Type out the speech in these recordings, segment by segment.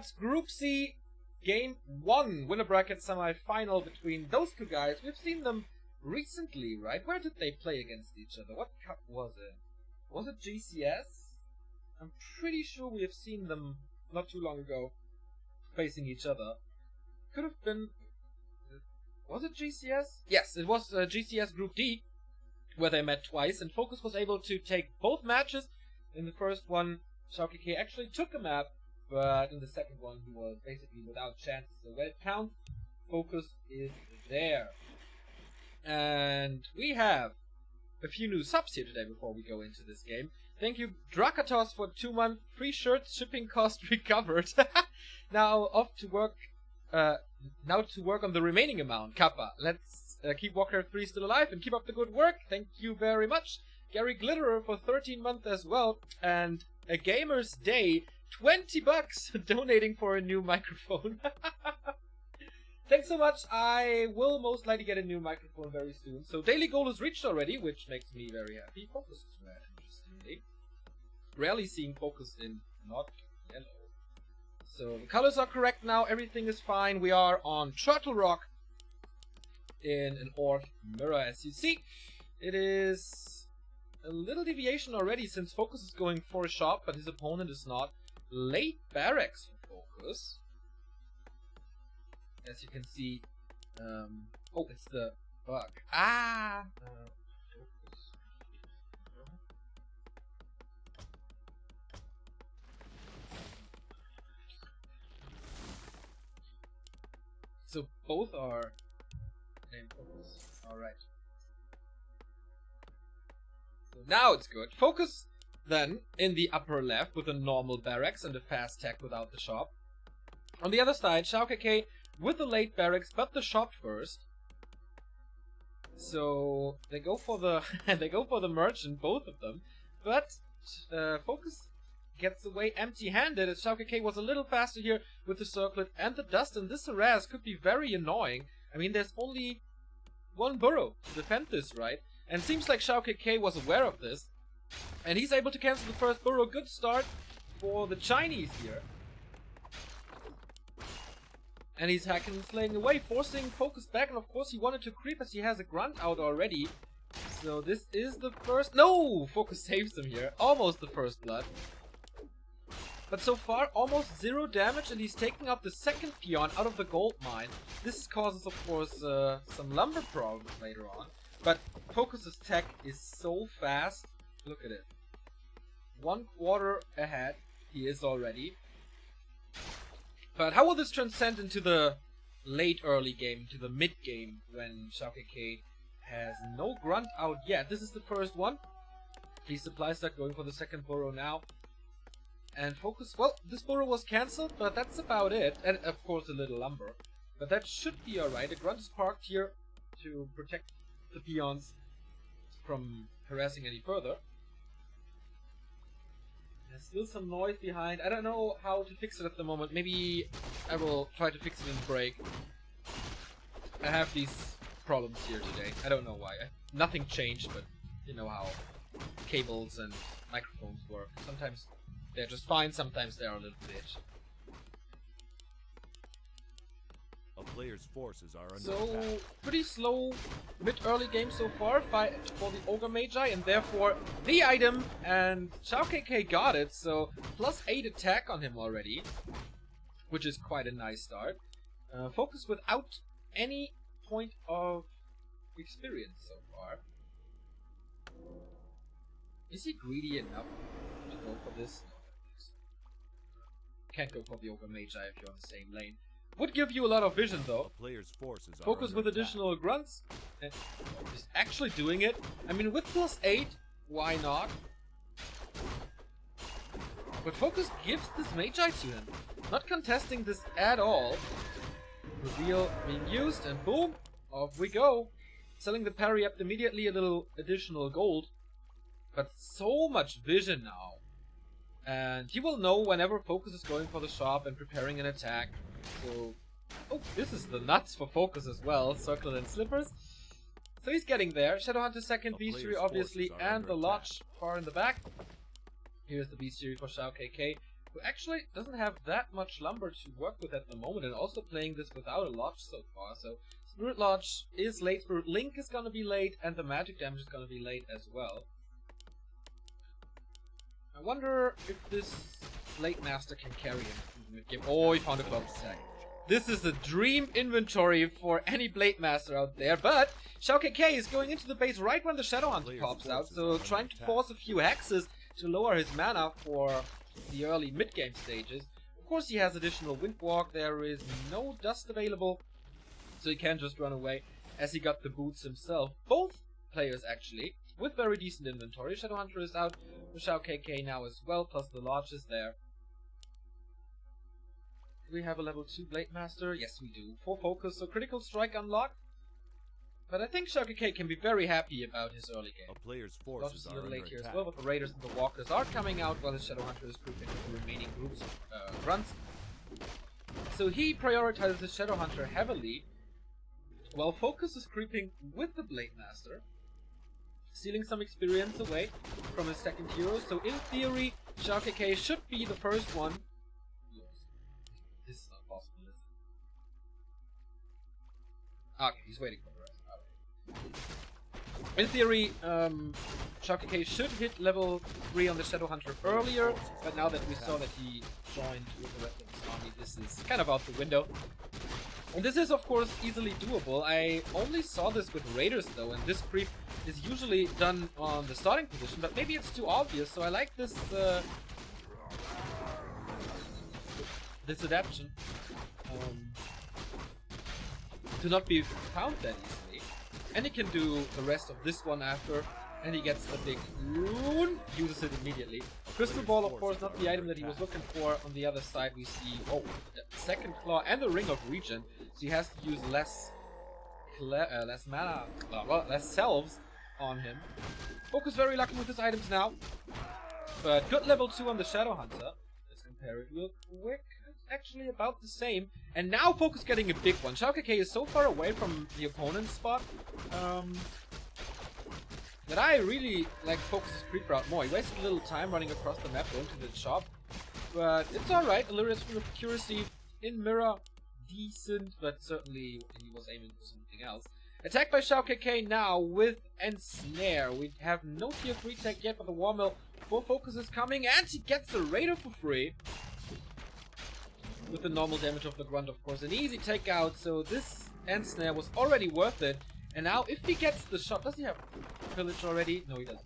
OTOMADS Group C Game 1 winner bracket semi-final between those two guys. We've seen them recently, right? Where did they play against each other? What cup was it? Was it GCS? I'm pretty sure we have seen them not too long ago facing each other. Could have been... Was it GCS? Yes, it was GCS Group D, where they met twice, and FoCuS was able to take both matches. In the first one, XiaoKK actually took a map, but in the second one, he was basically without chances. So when it counts, FoCuS is there. And we have a few new subs here today before we go into this game. Thank you, Drakatos, for 2-month free shirts, shipping cost recovered. Now off to work. Now to work on the remaining amount. Kappa, let's keep Walker 3 still alive and keep up the good work. Thank you very much. Gary Glitterer for 13 months as well. And a Gamer's Day, 20 bucks donating for a new microphone. Thanks so much. I will most likely get a new microphone very soon. So daily goal is reached already, which makes me very happy. FoCuS is red, interestingly. Rarely seeing FoCuS in not yellow. So the colors are correct now. Everything is fine. We are on Turtle Rock in an Orc mirror, as you see. It is a little deviation already since FoCuS is going for a shot, but his opponent is not. Late barracks for FoCuS. As you can see, oh, it's the bug. So both are named FoCuS. Alright. So now it's good. FoCuS then in the upper left with a normal barracks and a fast tech without the shop. On the other side, XiaoKK with the late barracks, but the shop first. So they go for the merchant, both of them. But FoCuS gets away empty-handed, as XiaoKK was a little faster here with the circlet and the dust, and this harass could be very annoying. I mean, there's only one burrow to defend this, right? And seems like XiaoKK was aware of this, and he's able to cancel the first burrow. Good start for the Chinese here. And he's hacking and slaying away, forcing FoCuS back, and of course he wanted to creep as he has a grunt out already. So this is the first... No! FoCuS saves him here. Almost the first blood. But so far, almost 0 damage, and he's taking out the second peon out of the gold mine. This causes, of course, some lumber problems later on. But FoCuS's tech is so fast. Look at it. 1/4 ahead. He is already. But how will this transcend into the late early game, into the mid game, when XiaoKK has no grunt out yet? This is the first one. He's supply stack going for the second burrow now. And FoCuS, well, this burrow was cancelled, but that's about it. And of course a little lumber. But that should be alright. A grunt is parked here to protect the peons from harassing any further. There's still some noise behind. I don't know how to fix it at the moment. Maybe I will try to fix it in the break. I have these problems here today. I don't know why. Nothing changed, but you know how cables and microphones work. Sometimes they're just fine, sometimes they're a little bitch. A player's forces are under So, attack. pretty slow mid-early game so far for the Ogre Magi, and therefore the item, and XiaoKK got it, so +8 attack on him already, which is quite a nice start. FoCuS without any point of experience so far. Is he greedy enough to go for this? No, can't go for the Ogre Magi if you're on the same lane. Would give you a lot of vision though. Player's forces are FoCuS under with attack. additional grunts. And he's actually doing it. I mean, with +8, why not? But FoCuS gives this Magi to him. Not contesting this at all. Reveal being used, and boom, off we go. Selling the parry up immediately, a little additional gold. But so much vision now. And he will know whenever FoCuS is going for the shop and preparing an attack. So, oh, this is the nuts for FoCuS as well. Circlet and slippers. So he's getting there. Shadowhunter second, Beastery obviously, and the Lodge far in the back. Here's the Beastery for XiaoKK. who actually doesn't have that much lumber to work with at the moment, and also playing this without a Lodge so far. So Spirit Lodge is late, Spirit Link is gonna be late, and the magic damage is gonna be late as well. I wonder if this Blade Master can carry him in the mid-game. Oh, he found a cloak attack. This is the dream inventory for any Blade Master out there, but XiaoKK is going into the base right when the Shadowhunter pops out, so trying to force a few hexes to lower his mana for the early mid-game stages. Of course he has additional Windwalk, there is no dust available, so he can just run away, as he got the boots himself. Both players actually, with very decent inventory. Shadowhunter is out for XiaoKK now as well, plus the Lodge is there. Do we have a level 2 Blade Master? Yes we do. 4 focus, so critical strike unlocked. But I think XiaoKK can be very happy about his early game. A player's forces are under late here attack. as well, but the Raiders and the Walkers are coming out while the Shadowhunter is grouping the remaining groups of runs. So he prioritizes the Shadowhunter heavily, while FoCuS is creeping with the Blade Master, stealing some experience away from his second hero. So in theory, XiaoKK should be the first one. This is not possible, is it? Okay, he's waiting for the rest. Alright. In theory, XiaoKK should hit level 3 on the Shadowhunter earlier, but now that we saw that he joined with the rest of his army, this is kind of out the window. And this is of course easily doable. I only saw this with Raiders though, and this creep is usually done on the starting position, but maybe it's too obvious, so I like this this adaptation to not be found that easily. And he can do the rest of this one after, and he gets the big rune, uses it immediately. Crystal Ball, of course, not the item that he was looking for. On the other side we see, oh, the second claw and the Ring of Regen, so he has to use less mana, well, less selves on him. FoCuS very lucky with his items now, but good level 2 on the Shadowhunter. Let's compare it real quick. Actually about the same, and now FoCuS getting a big one. XiaoKK is so far away from the opponent's spot that I really like FoCuS's creep route more. He wasted a little time running across the map going to the shop, but it's alright. Illyria's from accuracy in mirror, decent, but certainly he was aiming for something else. Attacked by XiaoKK now with Ensnare. We have no tier 3 tech yet, but the War Mill for FoCuS is coming, and he gets the Raider for free. With the normal damage of the Grunt, of course. An easy takeout, so this Ensnare was already worth it. And now, if he gets the shop... Does he have Pillage already? No, he doesn't.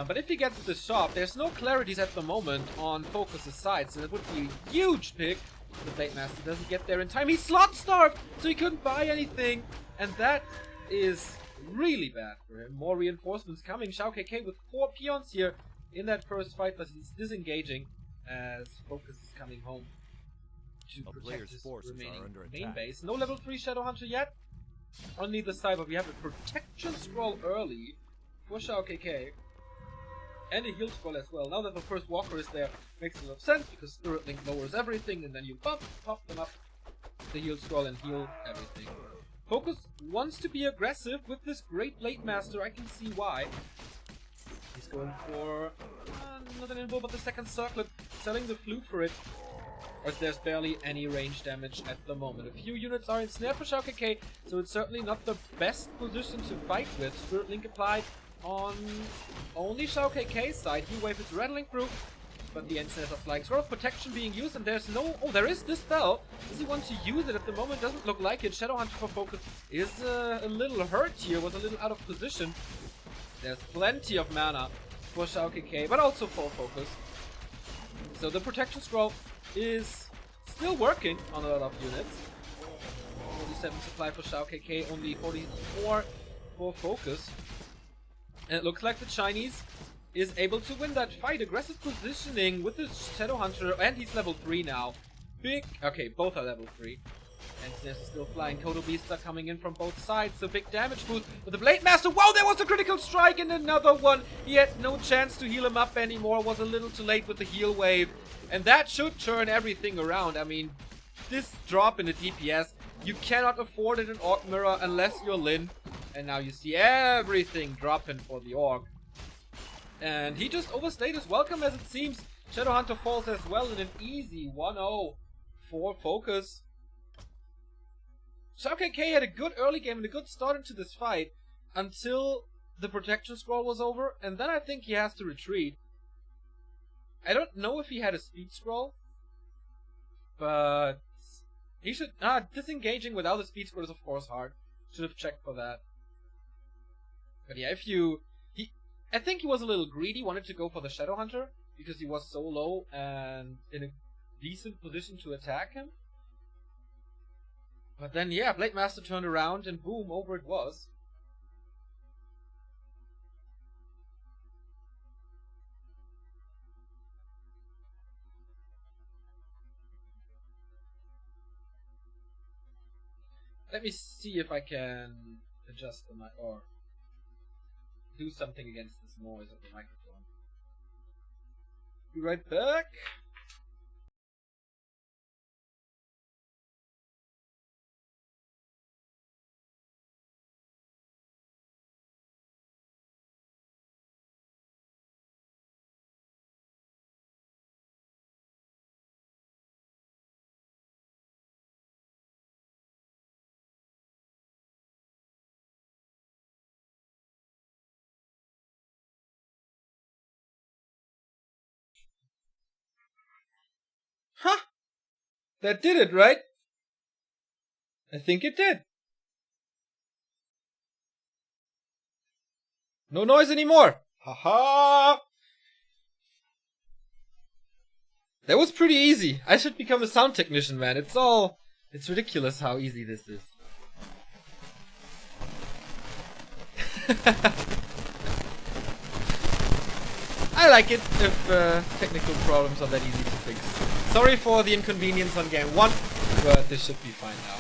But if he gets the shop, there's no clarities at the moment on FoCuS's side, so that would be a huge pick. The Blade Master doesn't get there in time. He's slot starved, so he couldn't buy anything. And that is really bad for him. More reinforcements coming. XiaoKK with 4 peons here in that first fight, but he's disengaging as FoCuS is coming home to protect his remaining main base. No level 3 Shadowhunter yet on neither side, but we have a protection scroll early for XiaoKK and a heal scroll as well. Now that the first walker is there, makes a lot of sense because Spirit Link lowers everything, and then you pop them up the heal scroll and heal everything. FoCuS wants to be aggressive with this great Blade Master. I can see why. He's going for not an info, but the second circlet, selling the flute for it. As there's barely any range damage at the moment. A few units are ensnared for XiaoKK, so it's certainly not the best position to fight with. Spirit Link applied on only XiaoKK's side. Heat Wave is rattling through, but the ensnares are flying. Sort of protection being used, and there's no... Oh, there is this spell. Does he want to use it? At the moment, doesn't look like it. Shadowhunter for FoCuS is a little hurt here, was a little out of position. There's plenty of mana for XiaoKK, but also for FoCuS. So the protection scroll is still working on a lot of units. 47 supply for XiaoKK, only 44 for FoCuS. And it looks like the Chinese is able to win that fight. Aggressive positioning with the Shadowhunter, and he's level 3 now. Big... Okay, both are level 3. And there's still flying. Kodo Beasts are coming in from both sides, so big damage boost with the Blade Master. Wow, there was a critical strike and another one. He had no chance to heal him up anymore. Was a little too late with the heal wave. And that should turn everything around. I mean, this drop in the DPS, you cannot afford it in Orc Mirror unless you're Lin. And now you see everything dropping for the Orc. And he just overstayed his welcome, as it seems. Shadowhunter falls as well in an easy 1-0 for FoCuS. XiaoKK had a good early game and a good start into this fight until the protection scroll was over, and then I think he has to retreat. I don't know if he had a speed scroll, but he should... disengaging without a speed scroll is of course hard. Should have checked for that. But yeah, I think he was a little greedy, wanted to go for the Shadowhunter, because he was so low and in a decent position to attack him. But then, yeah, Blade Master turned around and boom, over it was. Let me see if I can adjust the mic or do something against this noise of the microphone. Be right back. Huh! That did it, right? I think it did. No noise anymore. Haha! That was pretty easy. I should become a sound technician, man. It's ridiculous how easy this is. I like it if technical problems are that easy to fix. Sorry for the inconvenience on game 1, but this should be fine now.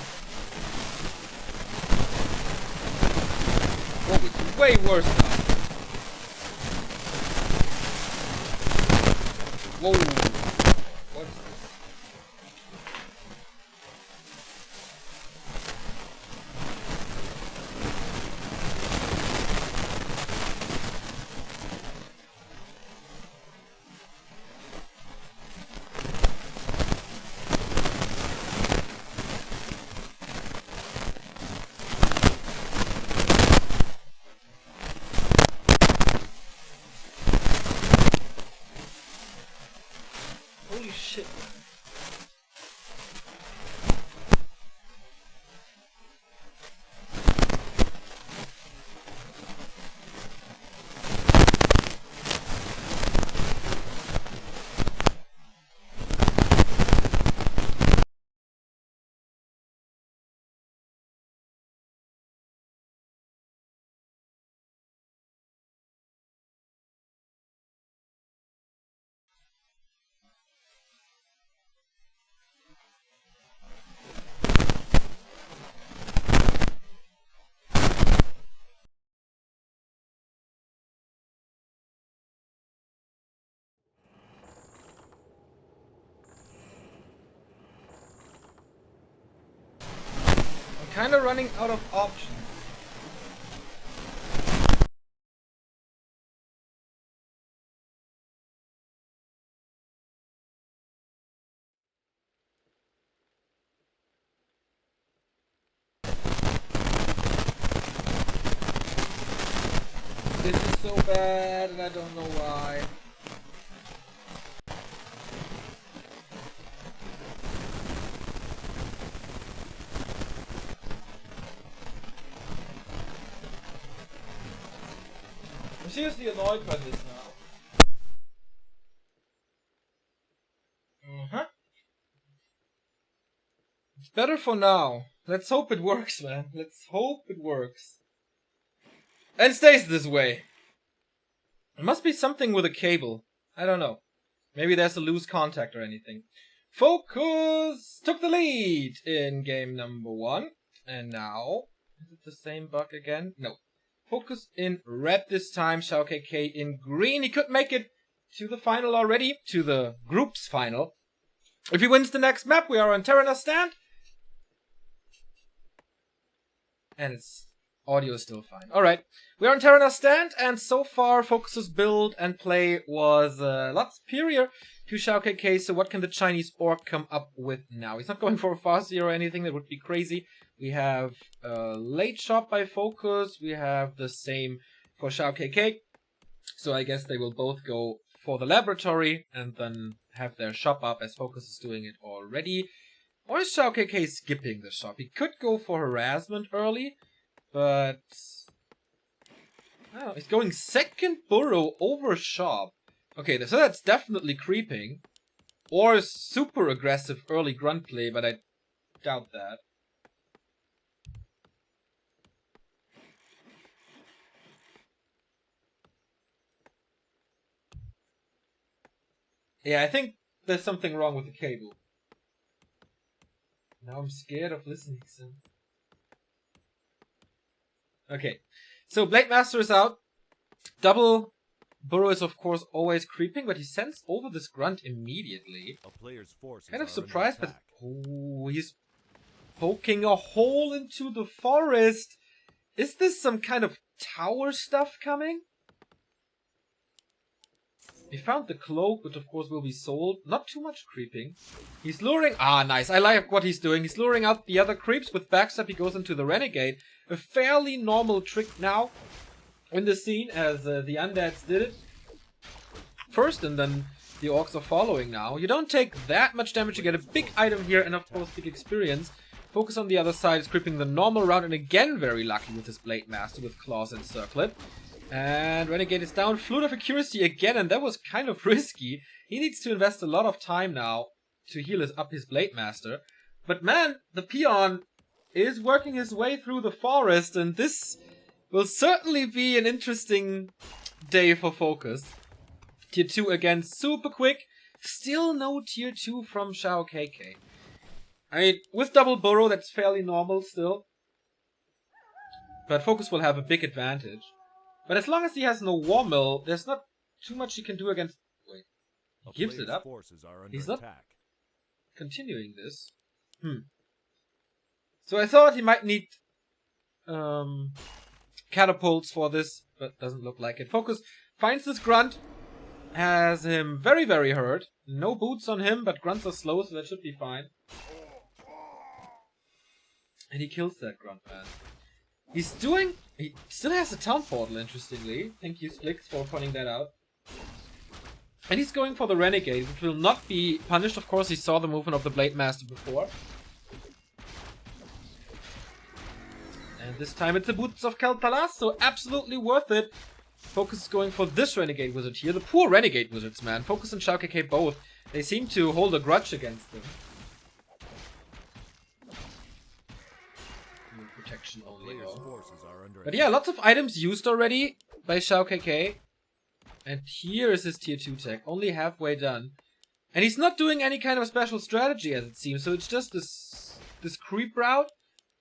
Oh, it's way worse now. Whoa. What is this? Holy shit. Kinda running out of options. This is so bad and I don't know why. I'm seriously annoyed by this now. It's better for now. Let's hope it works, man. Let's hope it works. And stays this way. It must be something with a cable. I don't know. Maybe there's a loose contact or anything. FoCuS took the lead in game number 1. And now... Is it the same bug again? No. FoCuS in red this time. XiaoKK in green. He could make it to the final already. To the group's final. If he wins the next map, we are on Terraner's stand. And its audio is still fine. Alright. We are on Terraner's stand. And so far, FoCuS's build and play was a lot superior. XiaoKK, so what can the Chinese orc come up with now? He's not going for a Farsi or anything, that would be crazy. We have a late shot by FoCuS, we have the same for XiaoKK. So I guess they will both go for the laboratory and then have their shop up as FoCuS is doing it already. Or is XiaoKK skipping the shop? He could go for harassment early, but... oh, he's going second burrow over shop. Okay, so that's definitely creeping. Or super aggressive early grunt play, but I doubt that. Yeah, I think there's something wrong with the cable. Now I'm scared of listening to some. Okay, so Blade Master is out. Double burrow is of course always creeping, but he sends over this grunt immediately. A player's forces Kind of are surprised, under but attack. oh, he's poking a hole into the forest. Is this some kind of tower stuff coming? He found the cloak, which of course will be sold. Not too much creeping. He's luring... ah, nice. I like what he's doing. He's luring out the other creeps. With backstab, he goes into the renegade. A fairly normal trick now in the scene, as the undeads did it first, and then the orcs are following now. You don't take that much damage. You get a big item here, and of course, big experience. FoCuS on the other side is creeping the normal round, and again very lucky with his Blade Master with claws and circlet. And Renegade is down. Flute of Accuracy again, and that was kind of risky. He needs to invest a lot of time now to heal up his Blade Master. But man, the peon is working his way through the forest, and this will certainly be an interesting day for FoCuS. Tier 2 again, super quick. Still no Tier 2 from XiaoKK. I mean, with double burrow, that's fairly normal still. But FoCuS will have a big advantage. But as long as he has no War Mill, there's not too much he can do against... wait. He gives it up. He's not continuing this. So I thought he might need catapults for this, but doesn't look like it. FoCuS finds this grunt. Has him very, very hurt. No boots on him, but grunts are slow, so that should be fine. And he kills that grunt, man. He still has a town portal, interestingly. Thank you, Slicks, for pointing that out. And he's going for the Renegade, which will not be punished. Of course, he saw the movement of the Blade Master before. And this time it's the Boots of Keltalas, so absolutely worth it. FoCuS is going for this Renegade Wizard here. The poor Renegade Wizards, man. FoCuS and XiaoKK both. They seem to hold a grudge against them. Protection only, but yeah, lots of items used already by XiaoKK. And here is his tier 2 tech, only halfway done. And he's not doing any kind of special strategy as it seems, so it's just this creep route,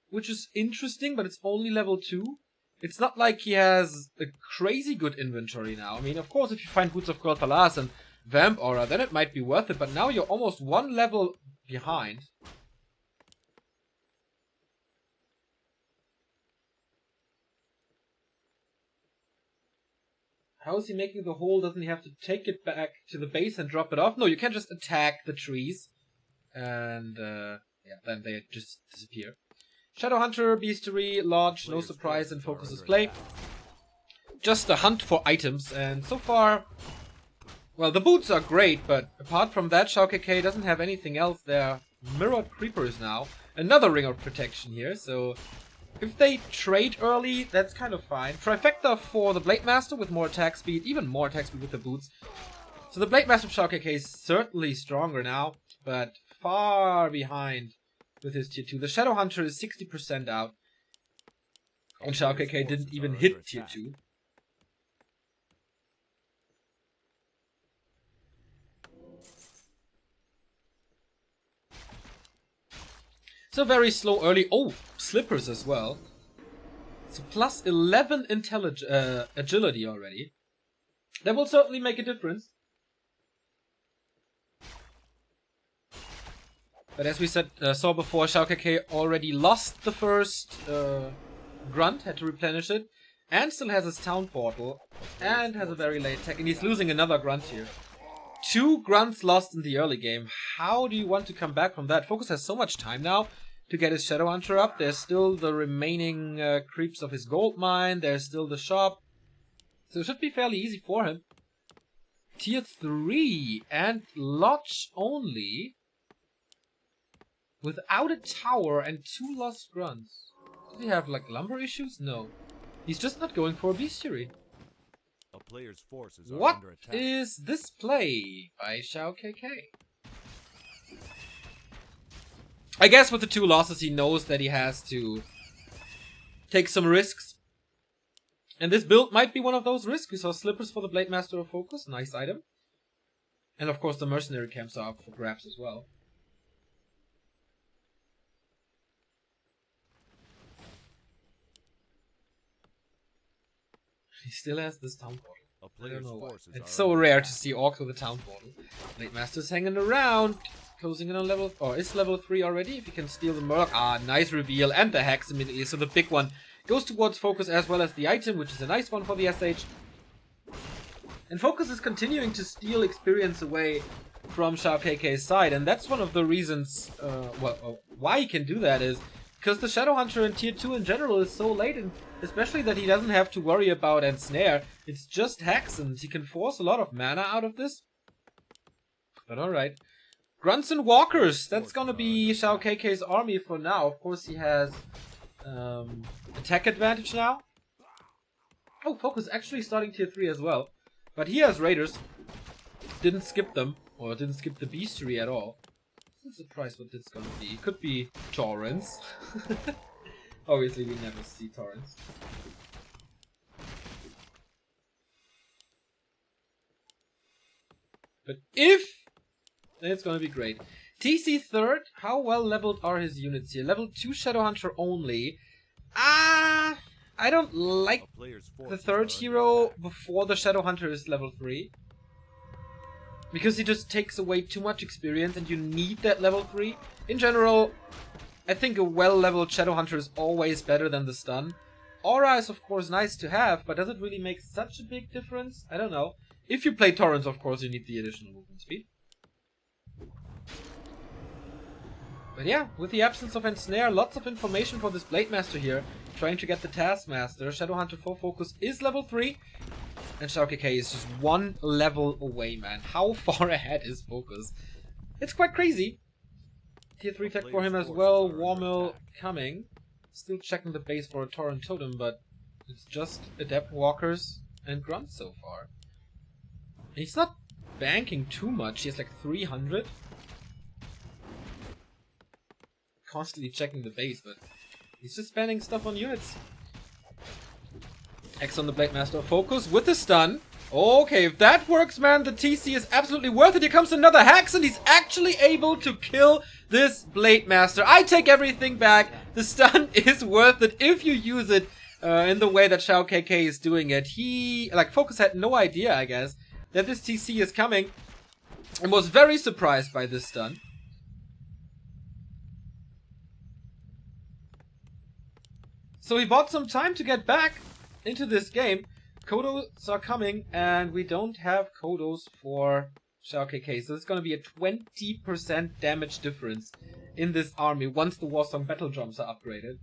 which is interesting, but it's only level 2. It's not like he has a crazy good inventory now. I mean, of course, if you find Boots of Keltalas and Vamp Aura, then it might be worth it, but now you're almost one level behind. How is he making the hole? Doesn't he have to take it back to the base and drop it off? No, you can't just attack the trees. And, yeah, then they just disappear. Shadowhunter, Beastery, Lodge, no surprise in FoCuS's play. Just a hunt for items, and so far... well, the boots are great, but apart from that, XiaoKK doesn't have anything else. They're mirrored creepers now. Another Ring of Protection here, so... if they trade early, that's kind of fine. Trifecta for the Blade Master with more attack speed, even more attack speed with the boots. So the Blade Master of XiaoKK is certainly stronger now, but far behind with his tier 2. The Shadowhunter is 60% out, and XiaoKK didn't even hit tier 2. So very slow early. Oh, slippers as well. So plus 11 agility already. That will certainly make a difference. But as we saw before, XiaoKK already lost the first grunt, had to replenish it, and still has his town portal, and has a very late attack, and he's losing another grunt here. 2 grunts lost in the early game. How do you want to come back from that? FoCuS has so much time now to get his Shadow Hunter up. There's still the remaining creeps of his gold mine. There's still the shop. So it should be fairly easy for him. Tier 3 and Lodge only. Without a tower and 2 lost grunts. Does he have like lumber issues? No. He's just not going for a bestiary. A player's forces are What under attack. is this play by XiaoKK? I guess with the 2 losses he knows that he has to take some risks. And this build might be one of those risks. We saw slippers for the Blade Master of FoCuS. Nice item. And of course the mercenary camps are up for grabs as well. He still has this town portal. I don't know why. It's so rare to see orcs with a town portal. Blade Master's hanging around. Closing in on level... or is level 3 already? If he can steal the Murloc. Ah, nice reveal. And the Hex immediately. So the big one goes towards FoCuS as well as the item, which is a nice one for the SH. And FoCuS is continuing to steal experience away from XiaoKK's side. And that's one of the reasons... why he can do that is... because the Shadow Hunter in Tier 2 in general is so late, and especially that he doesn't have to worry about Ensnare. It's just Hex, and he can force a lot of mana out of this. But alright. Grunts and Walkers, that's gonna be XiaoKK's army for now. Of course he has attack advantage now. Oh, FoCuS actually starting Tier 3 as well. But he has Raiders. Didn't skip them, or didn't skip the Bestiary at all. I'm surprised what this is gonna be. It could be Torrents. Obviously we never see Torrents. But if... then it's gonna be great. TC third, how well leveled are his units here? Level 2 Shadow Hunter only. I don't like the third hero before the Shadow Hunter is level 3. Because he just takes away too much experience and you need that level 3. In general, I think a well-leveled Shadow Hunter is always better than the stun. Aura is of course nice to have, but does it really make such a big difference? I don't know. If you play Torrents, of course, you need the additional movement speed. But yeah, with the absence of Ensnare, lots of information for this Blade Master here. Trying to get the Taskmaster. Shadow Hunter for FoCuS is level 3. And XiaoKK is just 1 level away, man. How far ahead is FoCuS? It's quite crazy. Tier 3 tech for him as well. Warmill coming. Still checking the base for a Torrent Totem, but it's just Adept Walkers and Grunts so far. And he's not banking too much. He has like 300. Constantly checking the base, but he's just spending stuff on units. X on the Blade Master of FoCuS with the stun. Okay, if that works, man, the TC is absolutely worth it. Here comes another Hex, and he's actually able to kill this Blade Master. I take everything back. The stun is worth it if you use it in the way that XiaoKK is doing it. FoCuS had no idea, I guess, that this TC is coming, and was very surprised by this stun. So he bought some time to get back into this game. Kodos are coming, and we don't have Kodos for XiaoKK, so it's going to be a 20% damage difference in this army once the Warsong Battle Drums are upgraded.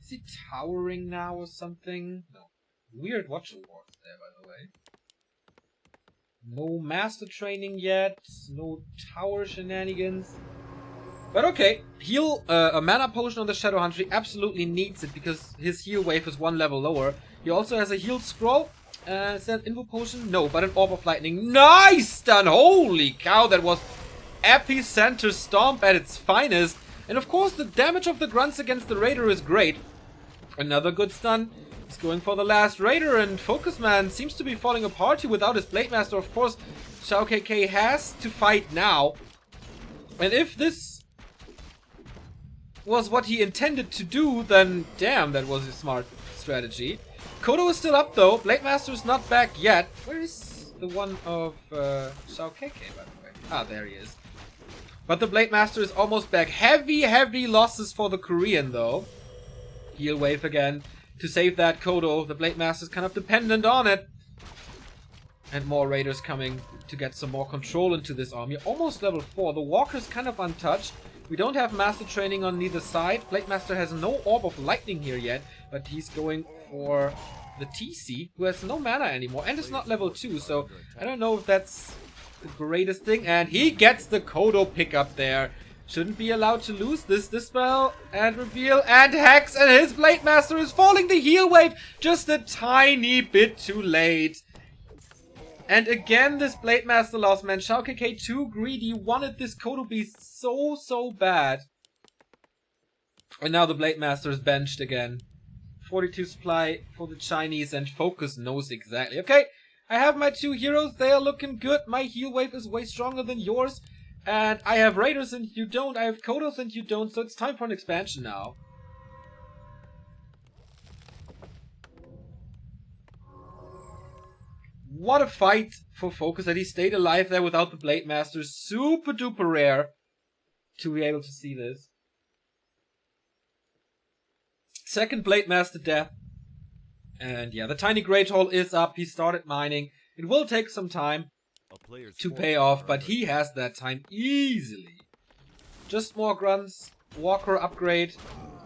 Is he towering now or something? No. Weird Watch Awards there, by the way. No Master Training yet, no Tower Shenanigans. But okay, heal, a mana potion on the Shadow Hunter. He absolutely needs it because his heal wave is 1 level lower. He also has a heal scroll. Is that an Invo potion? No, but an Orb of Lightning. Nice stun! Holy cow, that was Epicenter Stomp at its finest. And of course, the damage of the Grunts against the Raider is great. Another good stun. He's going for the last Raider, and FoCuS, man, seems to be falling apart here without his Blade Master. Of course, XiaoKK has to fight now. And if this was what he intended to do, then damn, that was a smart strategy. Kodo is still up though. Blade Master is not back yet. Where is the one of XiaoKK, by the way? Ah, there he is. But the Blade Master is almost back. Heavy losses for the Korean though. Heal wave again. to save that Kodo. The Blade Master's kind of dependent on it. And more raiders coming to get some more control into this army. Almost level 4. The Walker's kind of untouched. We don't have Master Training on neither side. Blade Master has no Orb of Lightning here yet, but he's going for the TC, who has no mana anymore, and it's not level 2, so I don't know if that's the greatest thing. And he gets the Kodo pickup there. Shouldn't be allowed to lose this. Dispel and Reveal and Hex, and his Blade Master is falling the heal wave just a tiny bit too late. And again, this Blade Master lost, man. shoutKK too greedy, wanted this Kodo Beast so bad. And now the Blade Master is benched again. 42 supply for the Chinese, and FoCuS knows exactly. Okay, I have my 2 heroes, they are looking good. My heal wave is way stronger than yours. And I have Raiders and you don't, I have Kodos and you don't, so it's time for an expansion now. What a fight for FoCuS that he stayed alive there without the Blade Master. Super duper rare to be able to see this. Second Blade Master death. And yeah, the Tiny Great Hall is up. He started mining. It will take some time to pay off, but he has that time easily. Just more grunts, Walker upgrade,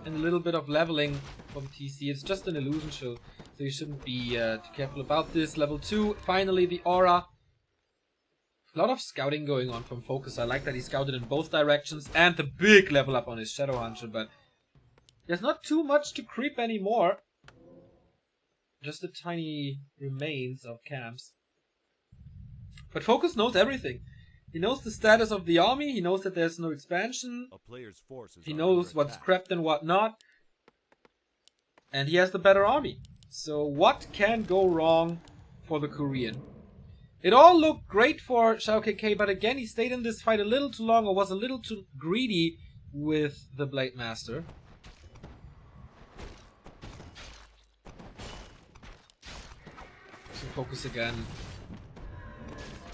and a little bit of leveling for the TC. It's just an illusion show, so you shouldn't be too careful about this. Level 2, finally the aura. A lot of scouting going on from FoCuS. I like that he scouted in both directions, and the big level up on his Shadowhunter, but there's not too much to creep anymore. Just the tiny remains of camps. But FoCuS knows everything. He knows the status of the army, he knows that there's no expansion, he knows what's crept and what not, and he has the better army. So what can go wrong for the Korean? It all looked great for XiaoKK, but again he stayed in this fight a little too long, or was a little too greedy with the Blade Master. So FoCuS again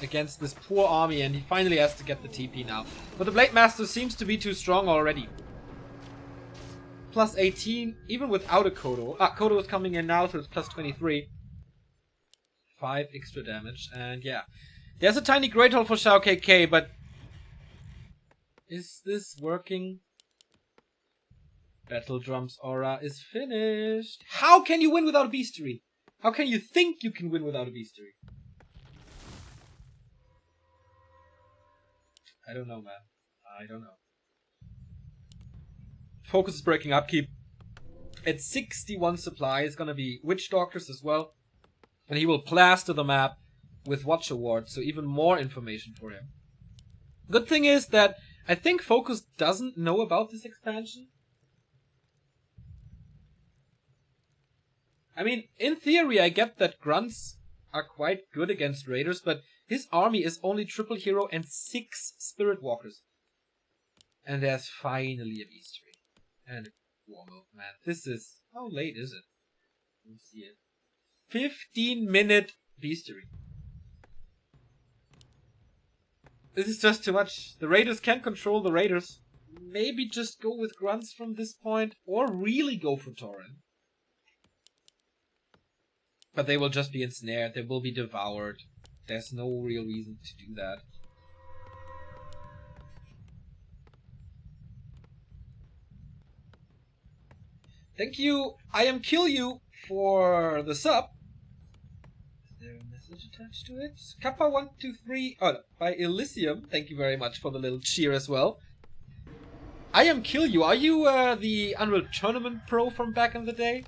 against this poor army, and he finally has to get the TP now. But the Blade Master seems to be too strong already. Plus 18, even without a Kodo. Kodo is coming in now, so it's plus 23. 5 extra damage, and yeah. There's a tiny Great Hall for XiaoKK, but is this working? Battle Drum's aura is finished. How can you win without a Beastery? How can you think you can win without a Beastery? I don't know, man. I don't know. FoCuS is breaking upkeep. At 61 supply, it's gonna be Witch Doctors as well. And he will plaster the map with Watch Awards, so even more information for him. Good thing is that I think FoCuS doesn't know about this expansion. I mean, in theory, I get that Grunts are quite good against Raiders, but his army is only triple hero and 6 Spirit Walkers. And there's finally a Beastery. And a Warmilk, man. This is... how late is it? Let me see it. 15-minute Beastery. This is just too much. The Raiders can't control the Raiders. Maybe just go with Grunts from this point, or really go for Tauren. But they will just be ensnared, they will be devoured. There's no real reason to do that. Thank you, I am Kill You, for the sub. Is there a message attached to it? Kappa123, by Elysium. Thank you very much for the little cheer as well. I am Kill You. Are you the Unreal Tournament pro from back in the day?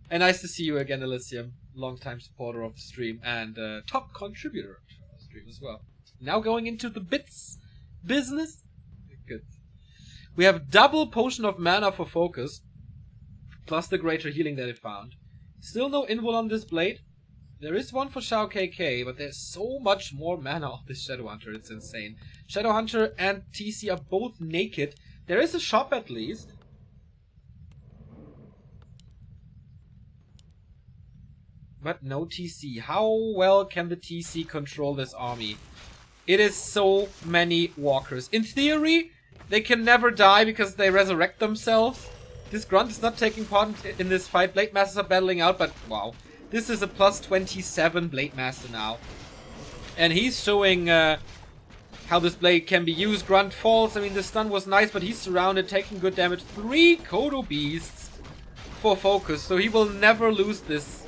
And nice to see you again, Elysium. Long-time supporter of the stream and top contributor to our stream as well. Now going into the bits business. Good. We have double Potion of Mana for FoCuS, plus the greater healing that it found. Still no invul on this blade. There is one for XiaoKK, but there's so much more mana on this Shadowhunter, it's insane. Shadowhunter and TC are both naked. There is a shop at least. But no TC. How well can the TC control this army? It is so many walkers. In theory, they can never die because they resurrect themselves. This Grunt is not taking part in this fight. Blade Masters are battling out, but wow. This is a plus 27 Blade Master now. And he's showing how this blade can be used. Grunt falls. I mean, the stun was nice, but he's surrounded, taking good damage. 3 Kodo Beasts for FoCuS, so he will never lose this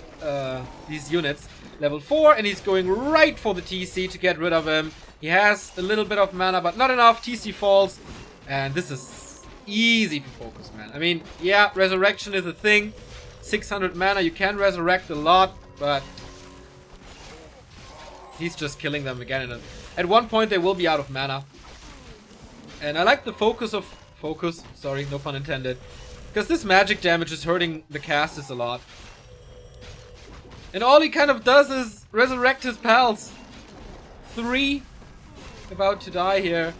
these units. Level 4, and he's going right for the TC to get rid of him. He has a little bit of mana, but not enough. TC falls, and this is easy for FoCuS, man. I mean, yeah, resurrection is a thing. 600 mana, you can resurrect a lot, but he's just killing them again. And at one point, they will be out of mana. And I like the focus of FoCuS. Sorry, no pun intended. Because this magic damage is hurting the casters a lot. And all he kind of does is resurrect his pals. 3 about to die here.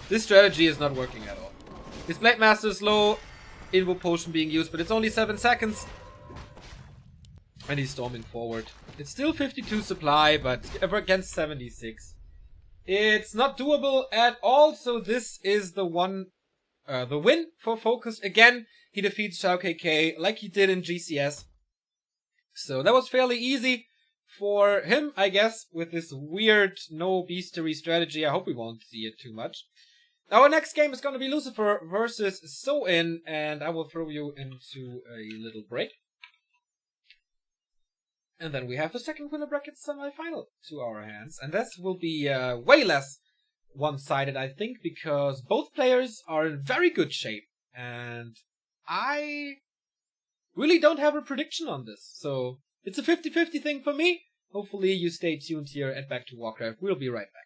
This strategy is not working at all. His Blade Master is low. Invo Potion being used, but it's only 7 seconds. And he's storming forward. It's still 52 supply, but against 76. It's not doable at all, so this is the win for FoCuS. Again, he defeats XiaoKK like he did in GCS. So that was fairly easy for him, I guess, with this weird no beastery strategy. I hope we won't see it too much. Our next game is going to be Lucifer versus So-In, and I will throw you into a little break. And then we have the second winner bracket semi-final to our hands. And this will be way less one-sided, I think, because both players are in very good shape. And I really don't have a prediction on this. So it's a 50-50 thing for me. Hopefully you stay tuned here at Back to Warcraft. We'll be right back.